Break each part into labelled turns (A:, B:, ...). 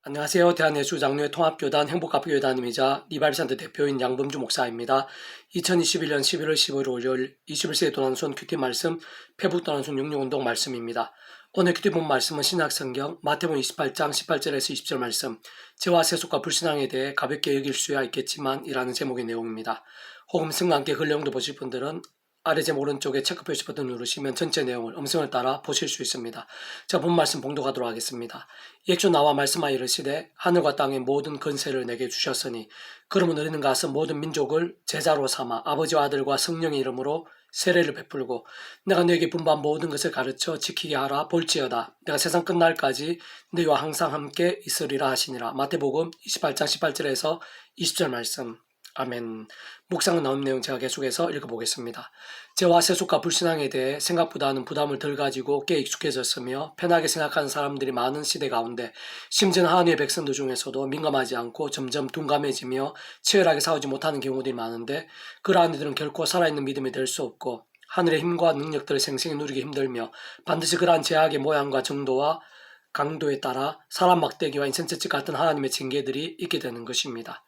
A: 안녕하세요. 대한예수장로회 통합교단 행복가족교단임이자 리발산트 대표인 양범주 목사입니다. 2021년 11월 15일 월요일 21세기 도난손 큐티 말씀 페북 도난손 육류운동 말씀입니다. 오늘 큐티 본 말씀은 신약성경 마태복음 28장 18절에서 20절 말씀 죄와 세속과 불신앙에 대해 가볍게 여길 수야 있겠지만 이라는 제목의 내용입니다. 혹은 성과 함께 그 내용도 보실 분들은 아래 제목 오른쪽에 체크 표시 버튼 누르시면 전체 내용을 음성을 따라 보실 수 있습니다. 자, 본 말씀 봉독하도록 하겠습니다. 예수 나와 말씀하여 이르시되 하늘과 땅의 모든 권세를 내게 주셨으니 그러면 너희는 가서 모든 민족을 제자로 삼아 아버지와 아들과 성령의 이름으로 세례를 베풀고 내가 너에게 분부한 모든 것을 가르쳐 지키게 하라. 볼지어다 내가 세상 끝날까지 너희와 항상 함께 있으리라 하시니라. 마태복음 28장 18절에서 20절 말씀. 아멘. 묵상은 나온 내용 제가 계속해서 읽어보겠습니다. 죄와 세속과 불신앙에 대해 생각보다는 부담을 덜 가지고 꽤 익숙해졌으며 편하게 생각하는 사람들이 많은 시대 가운데 심지어 하나님의 백성들 중에서도 민감하지 않고 점점 둔감해지며 치열하게 싸우지 못하는 경우들이 많은데 그러한 이들은 결코 살아있는 믿음이 될 수 없고 하늘의 힘과 능력들을 생생히 누리기 힘들며 반드시 그러한 제약의 모양과 정도와 강도에 따라 사람 막대기와 인센처집 같은 하나님의 징계들이 있게 되는 것입니다.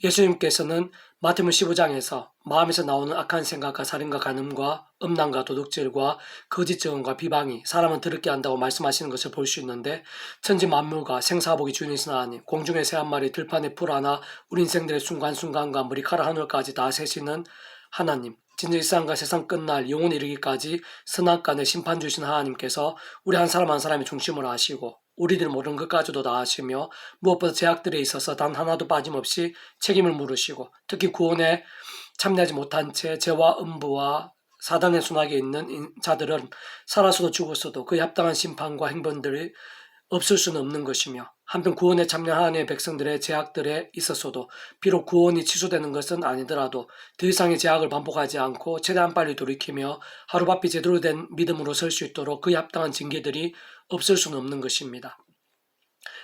A: 예수님께서는 마태복음 15장에서 마음에서 나오는 악한 생각과 살인과 간음과 음란과 도둑질과 거짓 증언과 비방이 사람을 더럽게 한다고 말씀하시는 것을 볼 수 있는데 천지 만물과 생사복이 주인이신 하나님, 공중의 새 한 마리, 들판의 풀 하나, 우리 인생들의 순간순간과 머리카락 하늘까지 다 세시는 하나님, 진짜 이 세상과 세상 끝날 영원에 이르기까지 선악간의 심판 주신 하나님께서 우리 한 사람 한 사람의 중심을 하시고 우리들 모르는 것까지도 다 하시며 무엇보다 제약들에 있어서 단 하나도 빠짐없이 책임을 물으시고 특히 구원에 참여하지 못한 채 죄와 음부와 사단의 손아귀에 있는 자들은 살아서도 죽었어도 그에 합당한 심판과 행본들이 없을 수는 없는 것이며 한편 구원에 참여한 하나님의 백성들의 제약들에 있어서도 비록 구원이 취소되는 것은 아니더라도 더 이상의 제약을 반복하지 않고 최대한 빨리 돌이키며 하루바삐 제대로 된 믿음으로 설 수 있도록 그에 합당한 징계들이 없을 수는 없는 것입니다.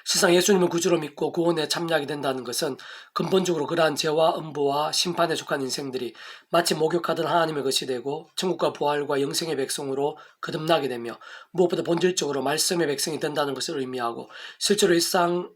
A: 실상 예수님을 구주로 믿고 구원에 참여하게 된다는 것은 근본적으로 그러한 죄와 음부와 심판에 속한 인생들이 마치 목욕하던 하나님의 것이 되고 천국과 부활과 영생의 백성으로 거듭나게 되며 무엇보다 본질적으로 말씀의 백성이 된다는 것을 의미하고 실제로 일상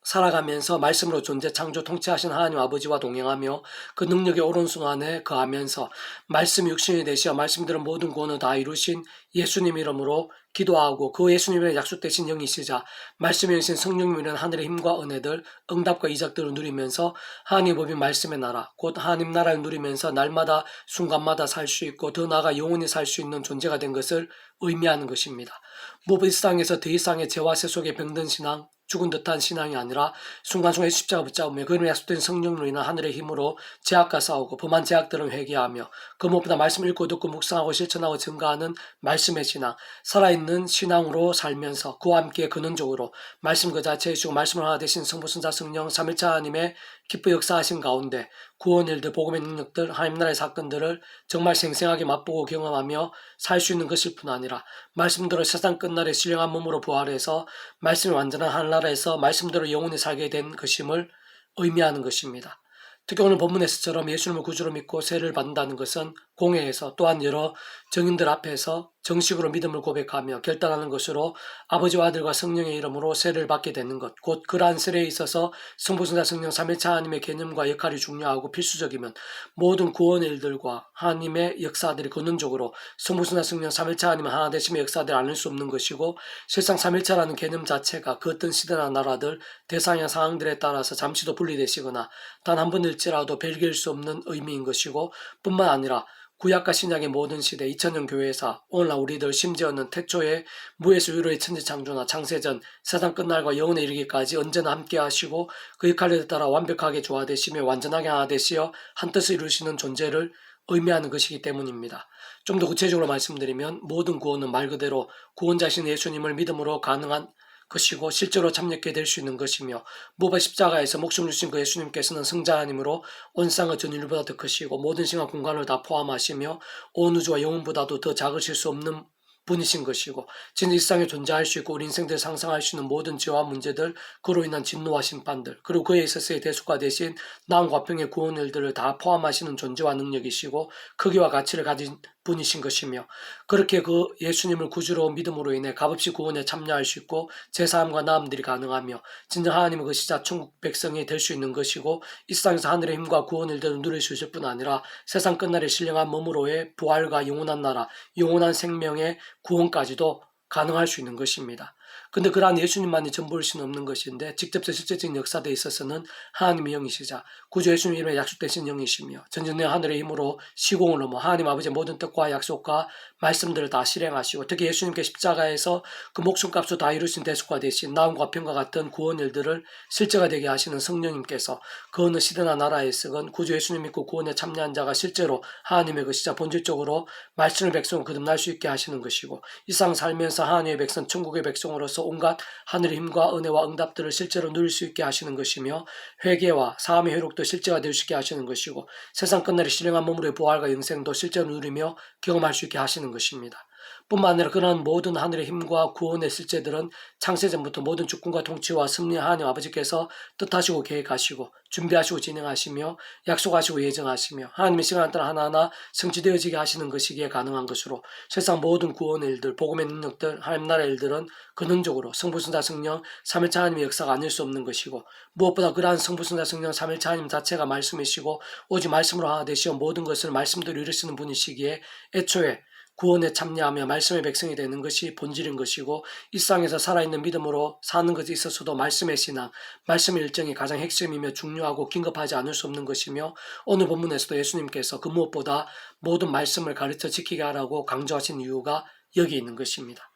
A: 살아가면서 말씀으로 존재 창조 통치하신 하나님 아버지와 동행하며 그 능력의 오른손 안에 거하면서 말씀이 육신이 되시어 말씀대로 모든 구원을 다 이루신 예수님 이름으로 기도하고 그 예수님의 약속되신 영이시자 말씀에 오신 성령님 이런 하늘의 힘과 은혜들 응답과 이적들을 누리면서 하나님 법인 말씀의 나라 곧 하나님 나라를 누리면서 날마다 순간마다 살 수 있고 더 나아가 영원히 살 수 있는 존재가 된 것을 의미하는 것입니다. 무엇보다 이 세상에서 더 이상의 죄와 세속의 병든 신앙 죽은 듯한 신앙이 아니라 순간순간 십자가 붙잡으며 그 이름에 약속된 성령으로 인한 하늘의 힘으로 제약과 싸우고 범한 제약들은 회개하며 그 무엇보다 말씀 읽고 듣고 묵상하고 실천하고 증가하는 말씀의 신앙 살아있는 신앙으로 살면서 그와 함께 근원적으로 말씀 그 자체이시고 말씀을 하나 되신 성부 성자 성령 삼일차 하나님의 기쁘 역사하신 가운데 구원 일들 복음의 능력들 하나님 나라의 사건들을 정말 생생하게 맛보고 경험하며 살 수 있는 것일 뿐 아니라 말씀대로 세상 끝날에 신령한 몸으로 부활해서 말씀이 완전한 하늘나라에서 말씀대로 영원히 살게 된 것임을 의미하는 것입니다. 특히 오늘 본문에서처럼 예수님을 구주로 믿고 세례를 받는다는 것은 공회에서 또한 여러 정인들 앞에서 정식으로 믿음을 고백하며 결단하는 것으로 아버지와 아들과 성령의 이름으로 세례를 받게 되는 것, 곧 그러한 세례에 있어서 성부, 성자, 성령, 삼위일체 하나님의 개념과 역할이 중요하고 필수적이면 모든 구원의 일들과 하나님의 역사들이 근원적으로 성부, 성자, 성령, 삼위일체 하나님의 하나 되심의 역사들을 아닐 수 없는 것이고 실상 삼위일체라는 개념 자체가 그 어떤 시대나 나라들, 대상이나 상황들에 따라서 잠시도 분리되시거나 단 한 번일지라도 별개일 수 없는 의미인 것이고 뿐만 아니라 구약과 신약의 모든 시대 2000년 교회사 오늘날 우리들 심지어는 태초에 무에서 유로의 천지창조나 창세전 세상 끝날과 영원에 이르기까지 언제나 함께 하시고 그 역할에 따라 완벽하게 조화되시며 완전하게 하나 되시어 한 뜻을 이루시는 존재를 의미하는 것이기 때문입니다. 좀 더 구체적으로 말씀드리면 모든 구원은 말 그대로 구원자신 예수님을 믿음으로 가능한 것이고 실제로 참여하게 될 수 있는 것이며 무엇보다 십자가에서 목숨 주신 그 예수님께서는 성자 하나님으로 온 세상의 전 인류보다 더 크시고 모든 시간 공간을 다 포함하시며 온 우주와 영혼보다도 더 작으실 수 없는 분이신 것이고 진짜 이 세상에 존재할 수 있고 우리 인생들 상상할 수 있는 모든 죄와 문제들 그로 인한 진노와 심판들 그리고 그에 있어서의 대속과 대신 나음과 평의 구원 일들을 다 포함하시는 존재와 능력이시고 크기와 가치를 가진 분이신 것이며 그렇게 그 예수님을 구주로 믿음으로 인해 값없이 구원에 참여할 수 있고 제사함과 나음들이 가능하며 진정 하나님의 것이자 천국 백성이 될 수 있는 것이고 이 세상에서 하늘의 힘과 구원을 누릴 수 있을 뿐 아니라 세상 끝날에 신령한 몸으로의 부활과 영원한 나라, 영원한 생명의 구원까지도 가능할 수 있는 것입니다. 근데 그러한 예수님만이 전부일 수는 없는 것인데 직접적 실제적인 역사에 있어서는 하나님의 영이시자 구주 예수님 이름에 약속되신 영이시며 전전의 하늘의 힘으로 시공을 넘어 하나님 아버지의 모든 뜻과 약속과 말씀들을 다 실행하시고 특히 예수님께 십자가에서 그 목숨값을 다 이루신 대속과 대신 나음과 평과 같은 구원 일들을 실제가 되게 하시는 성령님께서 그 어느 시대나 나라에서건 구주 예수님 믿고 구원에 참여한 자가 실제로 하나님의 것이자 본질적으로 말씀의 백성을 거듭날 수 있게 하시는 것이고 이 세상 살면서 하나님의 백성 천국의 백성으로서 온갖 하늘의 힘과 은혜와 응답들을 실제로 누릴 수 있게 하시는 것이며 회개와 사함의 회복도 실제가 될 수 있게 하시는 것이고 세상 끝날에 신령한 몸으로의 부활과 영생도 실제로 누리며 경험할 수 있게 하시는 것입니다. 뿐만 아니라 그런 모든 하늘의 힘과 구원의 실제들은 창세전부터 모든 주권과 통치와 승리 하나님 아버지께서 뜻하시고 계획하시고 준비하시고 진행하시며 약속하시고 예정하시며 하나님의 시간에 따라 하나하나 성취되어지게 하시는 것이기에 가능한 것으로 세상 모든 구원의 일들, 복음의 능력들, 하나님 나라의 일들은 근원적으로 성부, 성자, 성령, 삼일차 하나님의 역사가 아닐 수 없는 것이고 무엇보다 그러한 성부, 성자, 성령, 삼일차 하나님 자체가 말씀이시고 오직 말씀으로 하나 되시어 모든 것을 말씀대로 이루시는 분이시기에 애초에 구원에 참여하며 말씀의 백성이 되는 것이 본질인 것이고 이 세상에서 살아있는 믿음으로 사는 것에 있어서도 말씀의 신앙, 말씀의 일정이 가장 핵심이며 중요하고 긴급하지 않을 수 없는 것이며 오늘 본문에서도 예수님께서 그 무엇보다 모든 말씀을 가르쳐 지키게 하라고 강조하신 이유가 여기 있는 것입니다.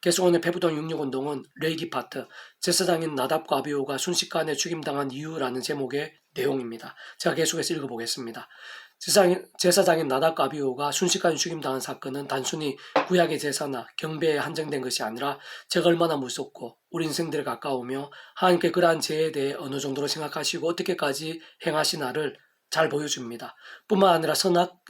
A: 계속 오늘 페브동 66운동은 레이기 파트, 제사장인 나답과 아비후가 순식간에 죽임당한 이유라는 제목의 내용입니다. 제가 계속해서 읽어보겠습니다. 제사장인 나답과 아비후가 순식간에 죽임당한 사건은 단순히 구약의 제사나 경배에 한정된 것이 아니라 제가 얼마나 무섭고 우리 인생들에 가까우며 하나님께 그러한 죄에 대해 어느 정도로 생각하시고 어떻게까지 행하시나를 잘 보여줍니다. 뿐만 아니라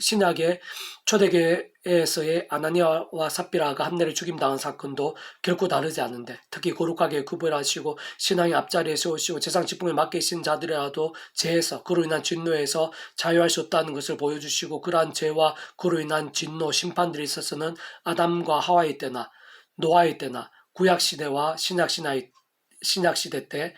A: 신약의 초대교회에서의 아나니아와 삽비라가 함내를 죽임당한 사건도 결코 다르지 않은데 특히 거룩하게 구별하시고 신앙의 앞자리에 세우시고 재상 직분을 맡기신 자들이라도 죄에서 그로 인한 진노에서 자유할 수 없다는 것을 보여주시고 그러한 죄와 그로 인한 진노, 심판들이 있어서는 아담과 하와의 때나 노아의 때나 구약시대와 신약시대 때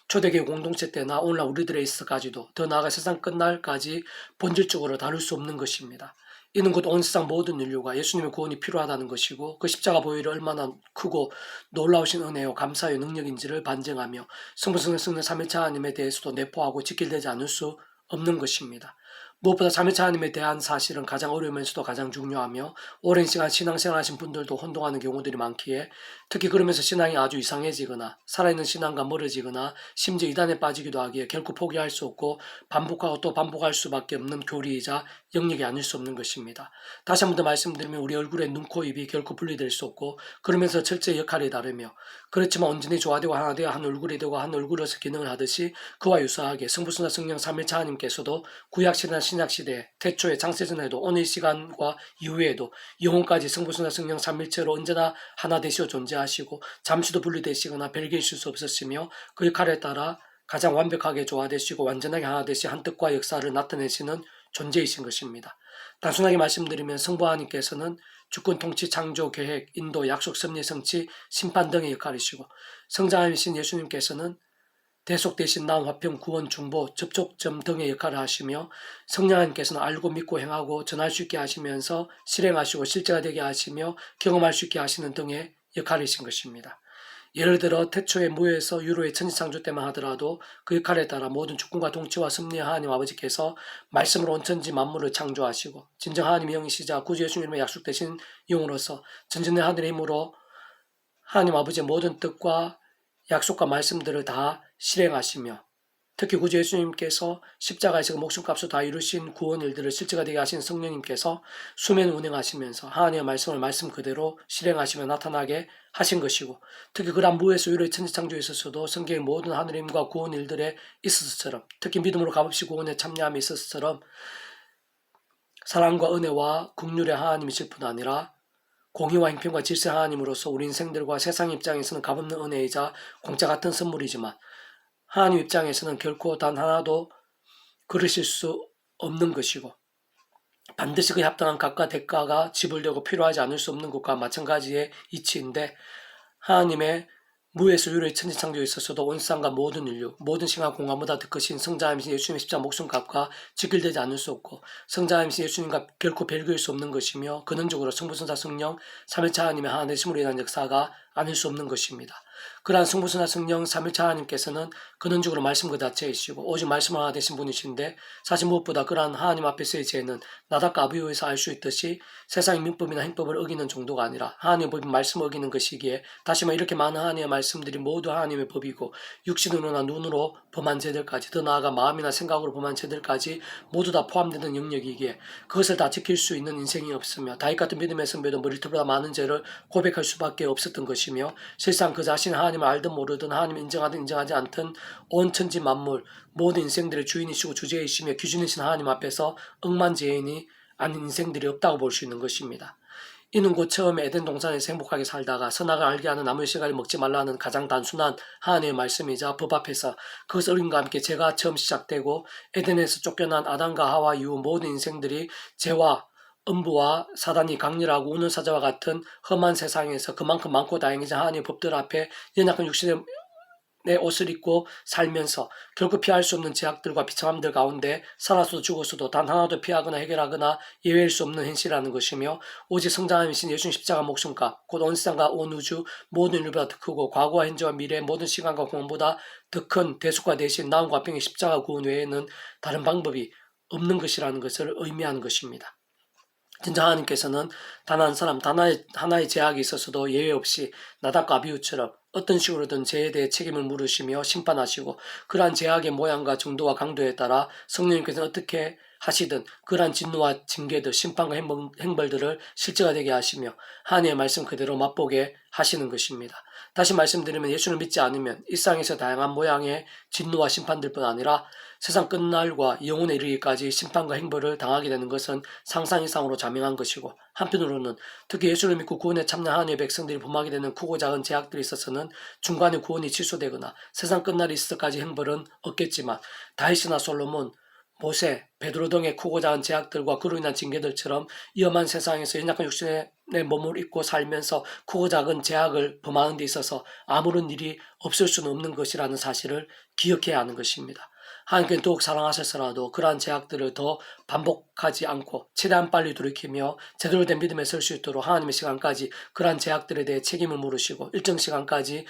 A: 초대교회 공동체 때나 오늘날 우리들에 있어까지도 더 나아가 세상 끝날까지 본질적으로 다룰 수 없는 것입니다. 이는 곧 온 세상 모든 인류가 예수님의 구원이 필요하다는 것이고 그 십자가 보혈이 얼마나 크고 놀라우신 은혜요 감사의 능력인지를 반증하며 성부 성령 삼위일체 하나님에 대해서도 내포하고 지킬되지 않을 수 없는 것입니다. 무엇보다 삼위일체 하나님에 대한 사실은 가장 어려우면서도 가장 중요하며 오랜 시간 신앙생활 하신 분들도 혼동하는 경우들이 많기에 특히 그러면서 신앙이 아주 이상해지거나 살아있는 신앙과 멀어지거나 심지어 이단에 빠지기도 하기에 결코 포기할 수 없고 반복하고 또 반복할 수밖에 없는 교리이자 영역이 아닐 수 없는 것입니다. 다시 한 번 더 말씀드리면 우리 얼굴의 눈, 코, 입이 결코 분리될 수 없고 그러면서 철저히 역할이 다르며 그렇지만 온전히 조화되고 하나 되어 한 얼굴이 되고 한 얼굴로서 기능을 하듯이 그와 유사하게 성부, 성자, 성령 삼위일체 하나님께서도 구약시대나 신약시대 태초의 창세전에도 오늘 시간과 이후에도 영혼까지 성부, 성자, 성령 삼위일체로 언제나 하나 되시어 존재하시고 잠시도 분리되시거나 별개이실 수 없으시며 그 역할에 따라 가장 완벽하게 조화되시고 완전하게 하나 되시 한 뜻과 역사를 나타내시는 존재이신 것입니다. 단순하게 말씀드리면 성부 하나님께서는 주권, 통치, 창조, 계획, 인도, 약속, 섭리, 성취, 심판 등의 역할이시고 성자이신 예수님께서는 대속 대신 나음, 화평, 구원, 중보, 접촉점 등의 역할을 하시며 성령 하나님께서는 알고 믿고 행하고 전할 수 있게 하시면서 실행하시고 실제가 되게 하시며 경험할 수 있게 하시는 등의 역할이신 것입니다. 예를 들어 태초의 무에서 유로의 천지창조 때만 하더라도 그 역할에 따라 모든 주권과 통치와 섭리의 하나님 아버지께서 말씀으로 온 천지 만물을 창조하시고 진정 하나님의 영이시자 구주 예수님의 약속되신 영으로서 전전의 하늘의 힘으로 하나님 아버지의 모든 뜻과 약속과 말씀들을 다 실행하시며 특히 구주 예수님께서 십자가에서 그 목숨값을 다 이루신 구원 일들을 실제가 되게 하신 성령님께서 수면 운행하시면서 하나님의 말씀을 말씀 그대로 실행하시며 나타나게 하신 것이고 특히 그러한 무에서 유로의 천지창조에 있어서도 성경의 모든 하늘의 힘과 구원 일들에 있어서처럼 특히 믿음으로 값없이 구원에 참여함에 있어서처럼 사랑과 은혜와 긍휼의 하나님이실 뿐 아니라 공의와 형편과 질서의 하나님으로서 우리 인생들과 세상 입장에서는 값없는 은혜이자 공짜 같은 선물이지만 하나님 입장에서는 결코 단 하나도 그러실 수 없는 것이고 반드시 그에 합당한 값과 대가가 지불되고 필요하지 않을 수 없는 것과 마찬가지의 이치인데, 하나님의 무에서 유로의 천지창조에 있어서도 온 세상과 모든 인류, 모든 시간 공간보다 더 크신 성자이신 예수님의 십자가 목숨값과 직결되지 않을 수 없고, 성자이신 예수님과 결코 별개일 수 없는 것이며, 근원적으로 성부, 성자, 성령, 삼일차 하나님의 하나 되심으로 인한 역사가 아닐 수 없는 것입니다. 그러한 성부, 성자, 성령, 삼일차 하나님께서는 근원적으로 말씀 그 자체이시고 오직 말씀 하나 되신 분이신데, 사실 무엇보다 그러한 하나님 앞에서의 죄는 나답과 아비후에서 알 수 있듯이 세상의 민법이나 행법을 어기는 정도가 아니라 하나님의 법인 말씀을 어기는 것이기에, 다시 말해 이렇게 많은 하나님의 말씀들이 모두 하나님의 법이고 육신으로나 눈으로 범한 죄들까지, 더 나아가 마음이나 생각으로 범한 죄들까지 모두 다 포함되는 영역이기에 그것을 다 지킬 수 있는 인생이 없으며, 다윗 같은 믿음의 선배도 머리털보다 많은 죄를 고백할 수밖에 없었던 것이며, 실상 그 자신은 하나님을 알든 모르든 하나님을 인정하든 인정하지 않든 온 천지 만물 모든 인생들의 주인이시고 주제이시며 기준이신 하나님 앞에서 억만죄인이 아닌 인생들이 없다고 볼 수 있는 것입니다. 이는 곧 처음에 에덴 동산에서 행복하게 살다가 선악을 알게 하는 나무의 씨가지 먹지 말라는 가장 단순한 하나님의 말씀이자 법 앞에서 그것을 어림과 함께 죄가 처음 시작되고, 에덴에서 쫓겨난 아담과 하와 이후 모든 인생들이 죄와 음부와 사단이 강렬하고 우는 사자와 같은 험한 세상에서 그만큼 많고 다양해진 하나님의 법들 앞에 연약한 육신의 옷을 입고 살면서 결코 피할 수 없는 제약들과 비참함들 가운데 살아서도 죽어서도 단 하나도 피하거나 해결하거나 예외일 수 없는 현실이라는 것이며, 오직 성장하신 예수님 십자가 목숨값, 곧 온 세상과 온 우주 모든 인류보다 더 크고 과거와 현재와 미래의 모든 시간과 공간보다 더 큰 대속과 대신 나음과 병의 십자가 구원 외에는 다른 방법이 없는 것이라는 것을 의미하는 것입니다. 진짜 하나님께서는 단 한 사람, 단 하나의 제약이 있어서도 예외 없이 나답과 아비후처럼 어떤 식으로든 죄에 대해 책임을 물으시며 심판하시고, 그러한 제약의 모양과 정도와 강도에 따라 성령님께서는 어떻게 하시든 그러한 진노와 징계들, 심판과 행벌들을 실제가 되게 하시며 하나님의 말씀 그대로 맛보게 하시는 것입니다. 다시 말씀드리면, 예수를 믿지 않으면 일상에서 다양한 모양의 진노와 심판들뿐 아니라 세상 끝날과 영혼에 이르기까지 심판과 행벌을 당하게 되는 것은 상상 이상으로 자명한 것이고, 한편으로는 특히 예수를 믿고 구원에 참여한 하나님의 백성들이 범하게 되는 크고 작은 제약들이 있어서는 중간에 구원이 취소되거나 세상 끝날이 있을 때까지 행벌은 없겠지만, 다윗이나 솔로몬, 모세, 베드로 등의 크고 작은 제약들과 그로 인한 징계들처럼 위험한 세상에서 연약한 육신의 몸을 입고 살면서 크고 작은 제약을 범하는 데 있어서 아무런 일이 없을 수는 없는 것이라는 사실을 기억해야 하는 것입니다. 하나님께는 더욱 사랑하셔서라도 그러한 제약들을 더 반복하지 않고 최대한 빨리 돌이키며 제대로 된 믿음에 설 수 있도록 하나님의 시간까지 그러한 제약들에 대해 책임을 물으시고, 일정 시간까지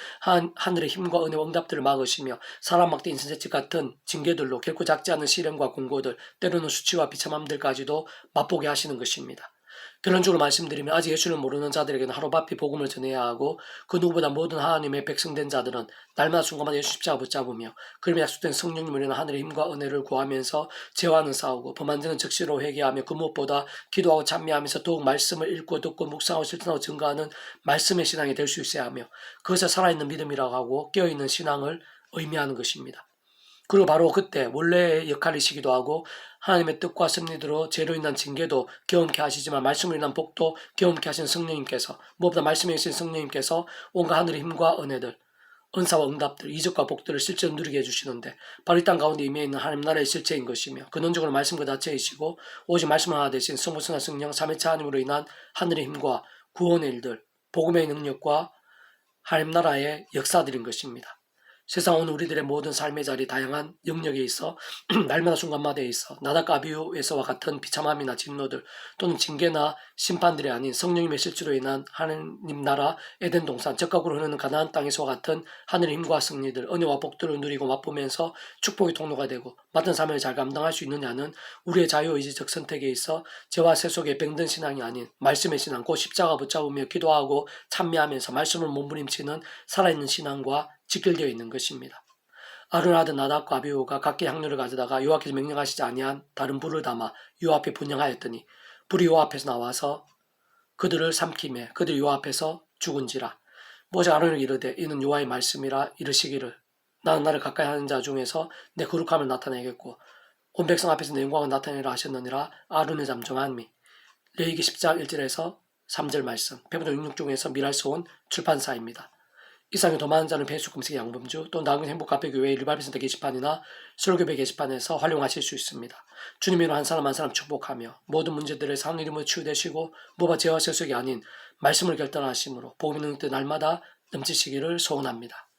A: 하늘의 힘과 은혜와 응답들을 막으시며 사람 막대 인신재치 같은 징계들로 결코 작지 않은 시련과 공고들, 때로는 수치와 비참함들까지도 맛보게 하시는 것입니다. 결론적으로 말씀드리면, 아직 예수를 모르는 자들에게는 하루바삐 복음을 전해야 하고, 그 누구보다 모든 하나님의 백성된 자들은 날마다 순간마다 예수 십자가 붙잡으며 그림에 약속된 성령님을 인한 하늘의 힘과 은혜를 구하면서 죄와는 싸우고 범한 죄는 즉시로 회개하며, 그 무엇보다 기도하고 찬미하면서 더욱 말씀을 읽고 듣고 묵상하고 실천하고 증거하는 말씀의 신앙이 될 수 있어야 하며, 그것을 살아있는 믿음이라고 하고 깨어있는 신앙을 의미하는 것입니다. 그리고 바로 그때 원래의 역할이시기도 하고, 하나님의 뜻과 섭리대로 죄로 인한 징계도 경험케 하시지만 말씀으로 인한 복도 경험케 하신 성령님께서, 무엇보다 말씀에 계신 성령님께서 온갖 하늘의 힘과 은혜들, 은사와 응답들, 이적과 복들을 실제로 누리게 해주시는데, 바로 이 땅 가운데 임해 있는 하나님 나라의 실체인 것이며, 근원적으로 말씀 그 자체이시고 오직 말씀 하나 되신 성부성자 성령 삼위일체 하나님으로 인한 하늘의 힘과 구원의 일들, 복음의 능력과 하나님 나라의 역사들인 것입니다. 세상 오늘 우리들의 모든 삶의 자리, 다양한 영역에 있어 날마다 순간마다에 있어 나답과 아비후에서와 같은 비참함이나 진노들 또는 징계나 심판들이 아닌 성령님의 실제로 인한 하나님 나라 에덴 동산, 적각으로 흐르는 가나안 땅에서와 같은 하늘의 힘과 승리들, 은혜와 복들을 누리고 맛보면서 축복의 통로가 되고 맡은 사명을 잘 감당할 수 있느냐는 우리의 자유의지적 선택에 있어 죄와 세속의 병든 신앙이 아닌 말씀의 신앙, 곧 십자가 붙잡으며 기도하고 찬미하면서 말씀을 몸부림치는 살아있는 신앙과 직결되어 있는 것입니다. 아론 아들 나답과 아비후가 각기 향료를 가져다가 여호와께서 명령하시지 아니한 다른 불을 담아 여호와 앞에 분향하였더니, 불이 여호와 앞에서 나와서 그들을 삼키매 그들이 여호와 앞에서 죽은지라. 모세가 아론에게 이르되, 이는 여호와의 말씀이라 이르시기를, 나는 나를 가까이 하는 자 중에서 내 거룩함을 나타내겠고 온 백성 앞에서 내 영광을 나타내라 하셨느니라. 아론의 잠정함이. 레위기 10장 1절에서 3절 말씀, 배부도 66중에서 미랄소원 출판사입니다. 이상의 더 많은 자는 배수 금식 양범주 또 나은 행복카페교회 리바이벌센터 게시판이나 설교배 게시판에서 활용하실 수 있습니다. 주님으로 한 사람 한 사람 축복하며 모든 문제들에서 하나님 이름으로 치유되시고 뭐가 죄와 세속이 아닌 말씀을 결단하심으로 복음의 능력들 날마다 넘치시기를 소원합니다.